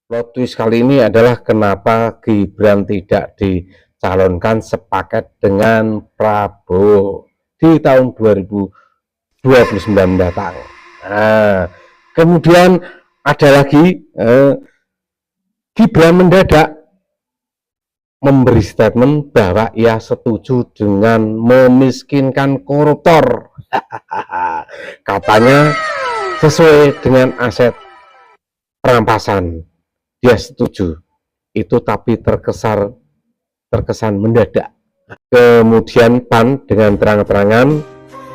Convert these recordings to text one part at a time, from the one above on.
Plot twist kali ini adalah kenapa Gibran tidak dicalonkan sepaket dengan Prabowo di tahun 2029 mendatang. Nah, kemudian ada lagi Gibran mendadak memberi statement bahwa ia setuju dengan memiskinkan koruptor. Katanya sesuai dengan aset perampasan. Dia setuju. Itu tapi terkesan mendadak. Kemudian PAN dengan terang-terangan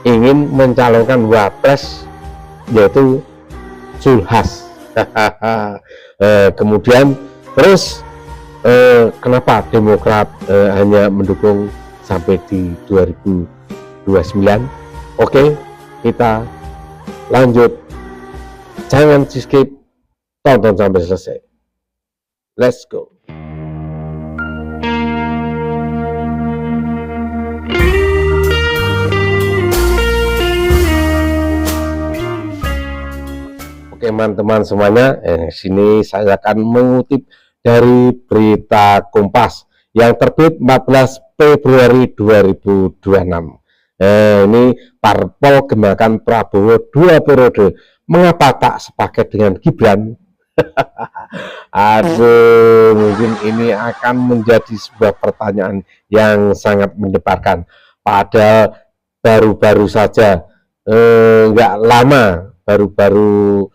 ingin mencalonkan wapres yaitu Zulhas. Kemudian terus kenapa Demokrat hanya mendukung sampai di 2029? Oke, kita lanjut. Jangan di skip, tonton sampai selesai. Let's go. Oke teman-teman semuanya, sini saya akan mengutip dari berita Kompas yang terbit 14 Februari 2026. Ini parpol gemakan Prabowo 2 periode, mengapa tak sepaket dengan Gibran? Aduh, mungkin ini akan menjadi sebuah pertanyaan yang sangat mendebarkan. Padahal baru-baru saja, nggak lama, baru-baru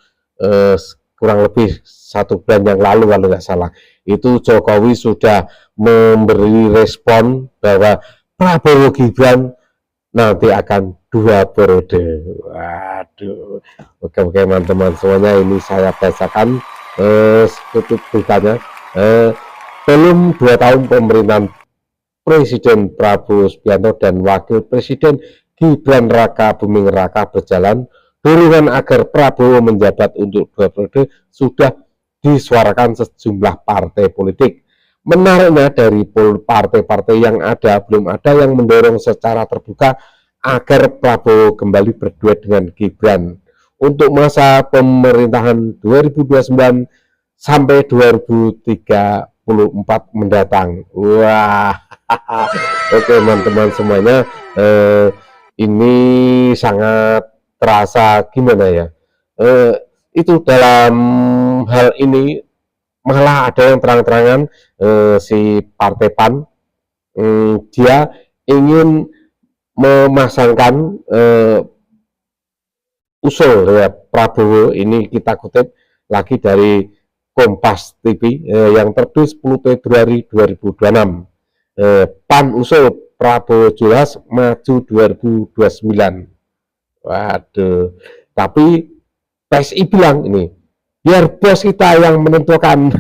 kurang lebih 1 bulan yang lalu kalau nggak salah, itu Jokowi sudah memberi respon bahwa Prabowo Gibran nanti akan 2 periode. Waduh, oke teman-teman semuanya, ini saya bacakan tutup beritanya. Belum 2 tahun pemerintahan Presiden Prabowo Subianto dan Wakil Presiden Gibran Raka Buming Raka berjalan, dorongan agar Prabowo menjabat untuk 2 periode sudah disuarakan sejumlah partai politik. Menariknya dari partai-partai yang ada, belum ada yang mendorong secara terbuka agar Prabowo kembali berduet dengan Gibran untuk masa pemerintahan 2029 sampai 2034 mendatang. Wah, oke teman-teman semuanya, ini sangat terasa gimana ya? Itu dalam hal ini malah ada yang terang-terangan si Partai PAN dia ingin memasangkan usul ya Prabowo. Ini kita kutip lagi dari Kompas TV yang terbit 10 Februari 2026. PAN usul Prabowo Zulhas maju 2029. Waduh, tapi PSI bilang ini biar bos kita yang menentukan.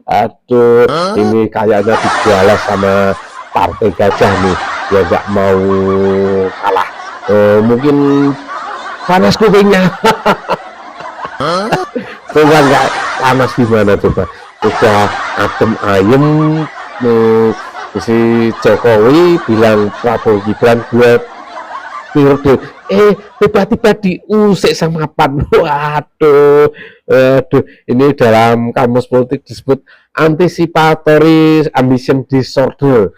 Aduh, ini kayaknya dibalas sama Partai Gajah nih, ya nggak mau kalah. Mungkin panas kupingnya. Coba nggak panas gimana coba? Udah adem ayem, si Jokowi bilang Prabowo Gibran buat periode, tiba-tiba diusik sama PAN. Waduh, ini dalam kamus politik disebut anticipatory ambition disorder,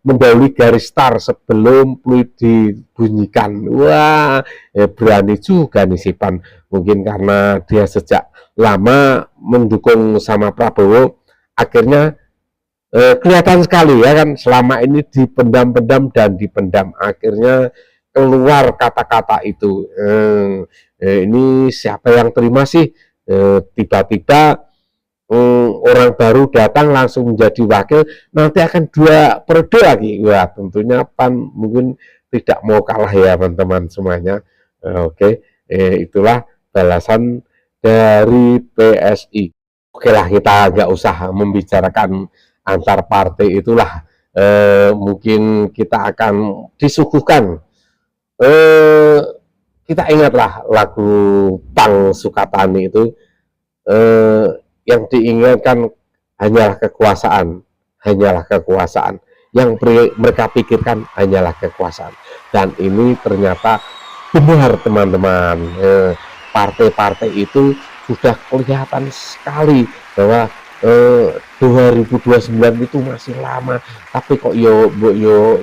mendahului garis start sebelum fluid dibunyikan. Wah, berani juga nih si PAN. Mungkin karena dia sejak lama mendukung sama Prabowo, akhirnya kelihatan sekali ya kan, selama ini dipendam-pendam dan dipendam, akhirnya keluar kata-kata itu. Ini siapa yang terima sih? Tiba-tiba orang baru datang langsung menjadi wakil, nanti akan 2 periode lagi. Wah, tentunya PAN mungkin tidak mau kalah ya teman-teman semuanya. Oke, itulah balasan dari PSI. Oke lah, kita nggak usah membicarakan antar partai itulah, mungkin kita akan disuguhkan, kita ingatlah lagu Pang Sukatani itu, yang diinginkan hanyalah kekuasaan, yang mereka pikirkan hanyalah kekuasaan, dan ini ternyata benar teman-teman. Partai-partai itu sudah kelihatan sekali bahwa 2029 itu masih lama, tapi kok yo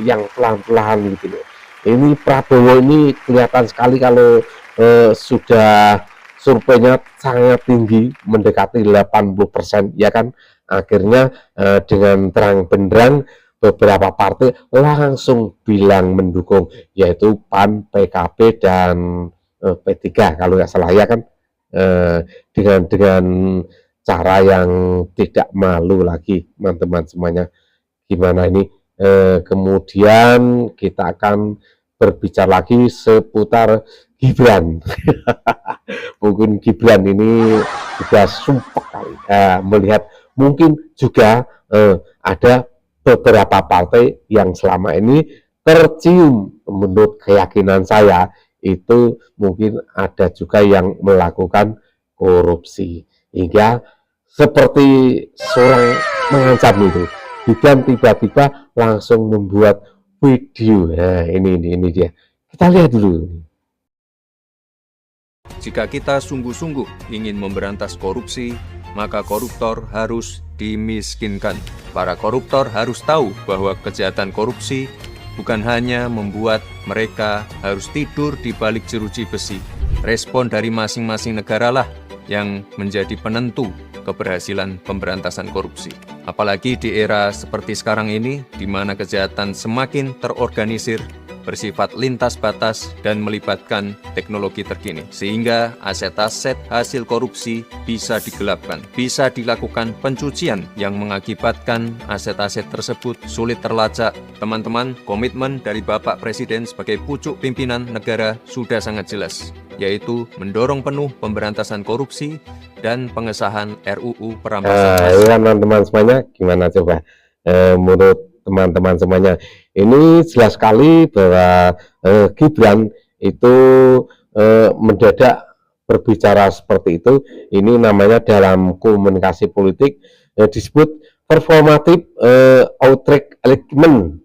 yang pelan-pelan gitu loh. Ini Prabowo ini kelihatan sekali kalau sudah surveinya sangat tinggi, mendekati 80%, ya kan. Akhirnya dengan terang benderang beberapa partai langsung bilang mendukung, yaitu PAN, PKB, dan P3 kalau nggak salah, ya kan. Dengan cara yang tidak malu lagi, teman-teman semuanya. Gimana ini? Kemudian kita akan berbicara lagi seputar Gibran. Mungkin Gibran ini juga sumpah kali melihat mungkin juga ada beberapa partai yang selama ini tercium, menurut keyakinan saya itu mungkin ada juga yang melakukan korupsi, hingga seperti seorang mengancam itu. Gibran tiba-tiba langsung membuat video. Nah, ini dia. Kita lihat dulu. Jika kita sungguh-sungguh ingin memberantas korupsi, maka koruptor harus dimiskinkan. Para koruptor harus tahu bahwa kejahatan korupsi bukan hanya membuat mereka harus tidur di balik jeruji besi. Respon dari masing-masing negara lah yang menjadi penentu keberhasilan pemberantasan korupsi. Apalagi di era seperti sekarang ini, di mana kejahatan semakin terorganisir, bersifat lintas batas, dan melibatkan teknologi terkini. Sehingga aset-aset hasil korupsi bisa digelapkan, bisa dilakukan pencucian yang mengakibatkan aset-aset tersebut sulit terlacak. Teman-teman, komitmen dari Bapak Presiden sebagai pucuk pimpinan negara sudah sangat jelas, yaitu mendorong penuh pemberantasan korupsi dan pengesahan RUU perampasan. Teman-teman semuanya, gimana coba menurut teman-teman semuanya? Ini jelas sekali bahwa Gibran itu mendadak berbicara seperti itu. Ini namanya dalam komunikasi politik disebut performative outragement,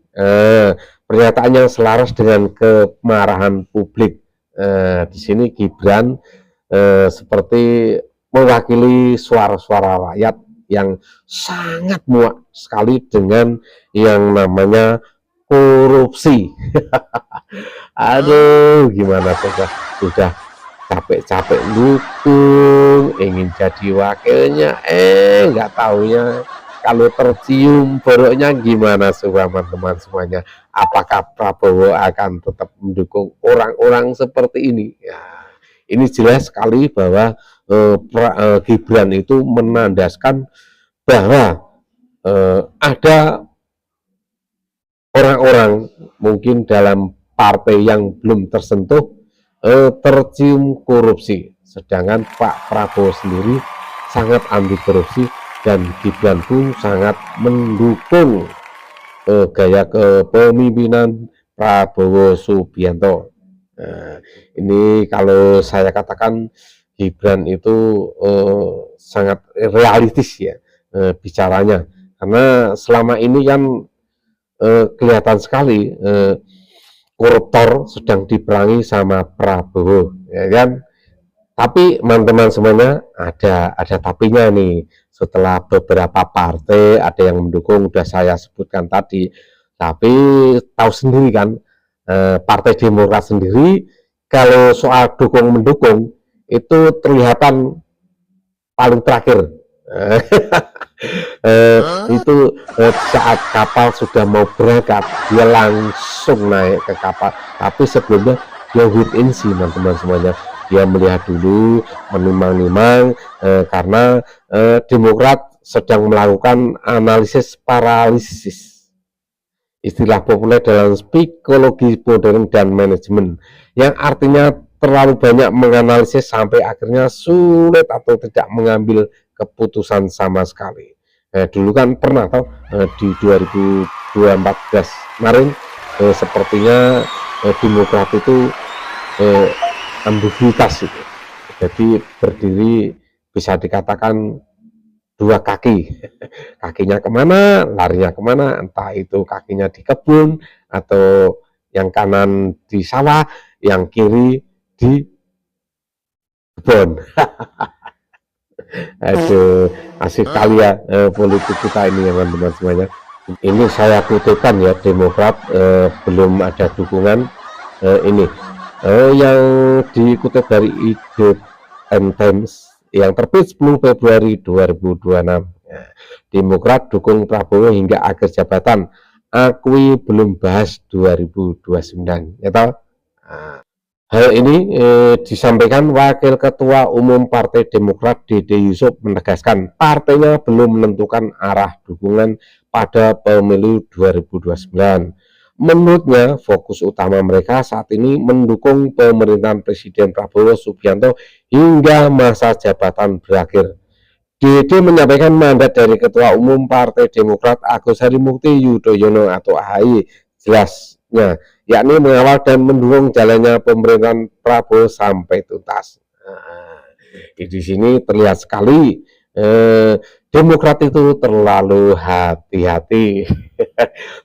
pernyataan yang selaras dengan kemarahan publik. Di sini Gibran seperti mewakili suara-suara rakyat yang sangat muak sekali dengan yang namanya korupsi. Aduh, gimana coba, sudah capek-capek dukung, ingin jadi wakilnya, nggak taunya kalau tercium boroknya gimana coba, teman-teman semuanya. Apakah Prabowo akan tetap mendukung orang-orang seperti ini? Ya, ini jelas sekali bahwa Gibran itu menandaskan bahwa ada orang-orang mungkin dalam partai yang belum tersentuh tercium korupsi, sedangkan Pak Prabowo sendiri sangat anti korupsi, dan Gibran pun sangat mendukung gaya kepemimpinan Prabowo Subianto. Ini kalau saya katakan Gibran itu sangat realistis ya bicaranya, karena selama ini kan kelihatan sekali koruptor sedang diperangi sama Prabowo, ya kan. Tapi teman-teman semuanya, ada tapinya nih. Setelah beberapa partai ada yang mendukung, udah saya sebutkan tadi, tapi tahu sendiri kan, Partai Demokrat sendiri kalau soal dukung mendukung itu terlihatan paling terakhir. Itu saat kapal sudah mau berangkat, dia langsung naik ke kapal. Tapi sebelumnya dia wait and see, teman-teman semuanya. Dia melihat dulu, menimang-nimang, karena Demokrat sedang melakukan analisis paralisis, istilah populer dalam psikologi modern dan manajemen, yang artinya terlalu banyak menganalisis sampai akhirnya sulit atau tidak mengambil keputusan sama sekali. Dulu kan pernah toh di 2014 kemarin sepertinya Demokrat itu ambiguitas itu. Jadi berdiri bisa dikatakan dua kaki, kakinya kemana, larinya kemana, entah itu kakinya di kebun, atau yang kanan di sawah, yang kiri di kebun. Aduh, asik kali ya politik kita ini ya teman-teman semuanya. Ini saya kutipkan ya, Demokrat belum ada dukungan ini yang dikutip dari Independent Times yang terbit 10 Februari 2026. Nah, Demokrat dukung Prabowo hingga akhir jabatan, akui belum bahas 2029 ya toh. Nah, hal ini disampaikan Wakil Ketua Umum Partai Demokrat Dede Yusuf menegaskan partainya belum menentukan arah dukungan pada pemilu 2029. Menurutnya, fokus utama mereka saat ini mendukung pemerintahan Presiden Prabowo Subianto hingga masa jabatan berakhir. Dede menyampaikan mandat dari Ketua Umum Partai Demokrat Agus Harimurti Yudhoyono atau AHY jelasnya, yakni mengawal dan mendukung jalannya pemerintahan Prabowo sampai tuntas. Nah, di sini terlihat sekali Demokrat itu terlalu hati-hati,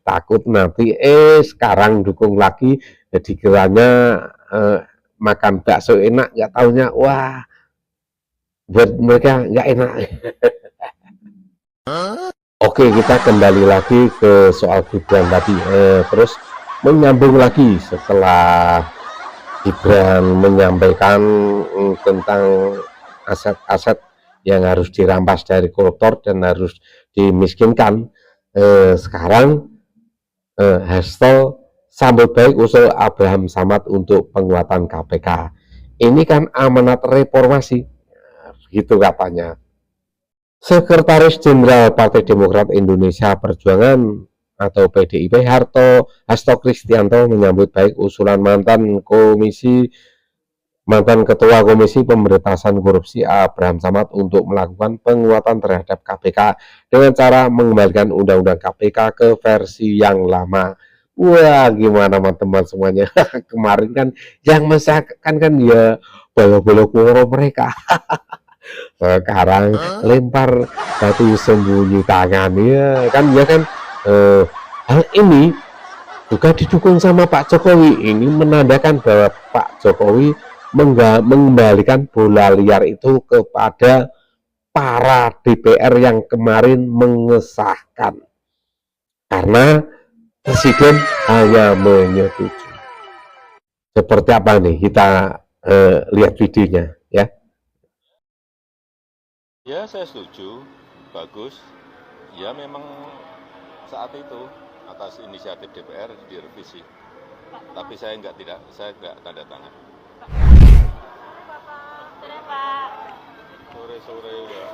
takut nanti sekarang dukung lagi, dikiranya makan bakso enak, nggak taunya wah buat mereka nggak enak. Oke, kita kembali lagi ke soal Gibran tadi, terus menyambung lagi setelah Gibran menyampaikan tentang aset-aset yang harus dirampas dari koruptor dan harus dimiskinkan. Sekarang Hasto sambut baik usul Abraham Samad untuk penguatan KPK. Ini kan amanat reformasi, gitu katanya. Sekretaris Jenderal Partai Demokrat Indonesia Perjuangan atau PDIP Hasto Kristianto menyambut baik usulan mantan Ketua Komisi Pemberantasan Korupsi Abraham Samad untuk melakukan penguatan terhadap KPK dengan cara mengembalikan Undang-Undang KPK ke versi yang lama. Wah, gimana teman-teman semuanya? Kemarin kan yang mesahkan kan ya bolo-bolo kuro mereka. Sekarang lempar batu sembunyi tangan ya kan hal ini juga didukung sama Pak Jokowi. Ini menandakan bahwa Pak Jokowi mengembalikan bola liar itu kepada para DPR yang kemarin mengesahkan, karena Presiden hanya menyetujui. Seperti apa nih, kita lihat videonya ya. Ya, saya setuju, bagus. Ya, memang saat itu atas inisiatif DPR direvisi. Tapi saya nggak tanda tangan. Sore Pak. Sore ya.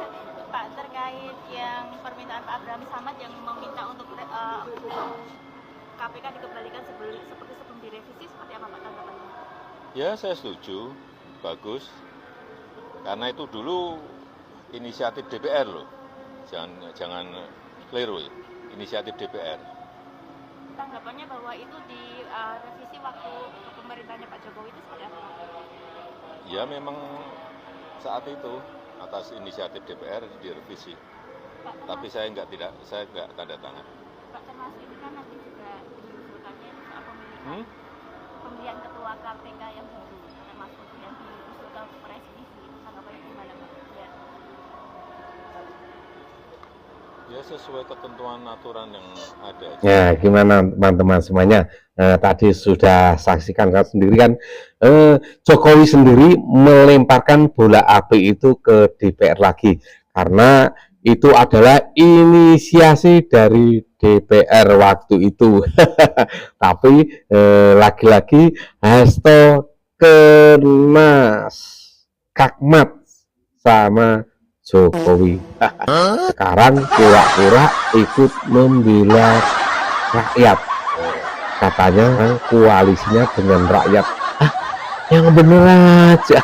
Pak, terkait yang permintaan Pak Abraham Samad yang meminta untuk KPK dikembalikan seperti sebelum direvisi, seperti apa Pak tanggapannya? Ya, saya setuju, bagus. Karena itu dulu inisiatif DPR loh. Jangan keliru ya. Inisiatif DPR. Tanggapannya bahwa itu direvisi waktu pemerintahnya Pak Jokowi itu seperti apa? Ya, memang saat itu atas inisiatif DPR direvisi. Tapi saya nggak tanda tangan. Pak, termasuk itu kan nanti juga diusulkannya soal pemilihan ketua KPK yang baru, termasuk yang diusulkan presiden. Tanggapannya gimana Pak? Ya, sesuai ketentuan aturan yang ada. Ya, gimana teman-teman semuanya? Tadi sudah saksikan kan sendiri kan, Jokowi sendiri melemparkan bola api itu ke DPR lagi, karena itu adalah inisiasi dari DPR waktu itu. Tapi lagi-lagi Hasto kena kakmat sama Jokowi. Sekarang pura-pura ikut membela rakyat. Katanya koalisinya dengan rakyat. Yang bener aja.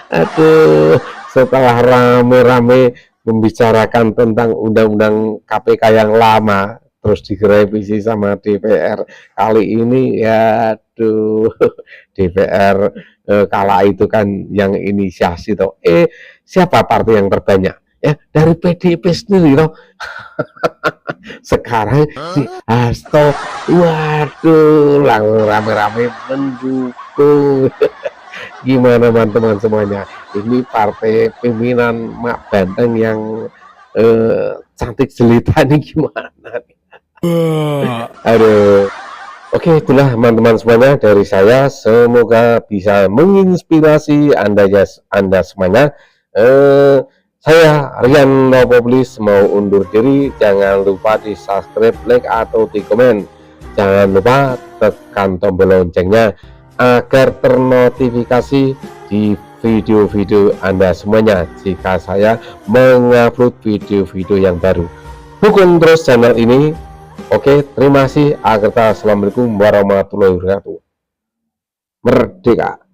Aduh, setelah rame-rame membicarakan tentang undang-undang KPK yang lama, terus direvisi sama DPR. Kali ini ya aduh, DPR kala itu kan yang inisiasi toh. Siapa partai yang terbanyak? Ya dari PDIP sendiri toh. Sekarang si Hasto, waduh, langsung rame-rame mendukung. Gimana teman-teman semuanya? Ini partai pimpinan Mak Banteng yang cantik jelita nih gimana nih? Aduh. Oke, itulah teman-teman semuanya dari saya. Semoga bisa menginspirasi Anda semuanya. Saya Rian Nopoblis mau undur diri. Jangan lupa di subscribe, like, atau di komen. Jangan lupa tekan tombol loncengnya agar ternotifikasi di video-video Anda semuanya jika saya mengupload video-video yang baru. Dukung terus channel ini. Oke, terima kasih. Akhirnya, assalamualaikum warahmatullahi wabarakatuh. Merdeka.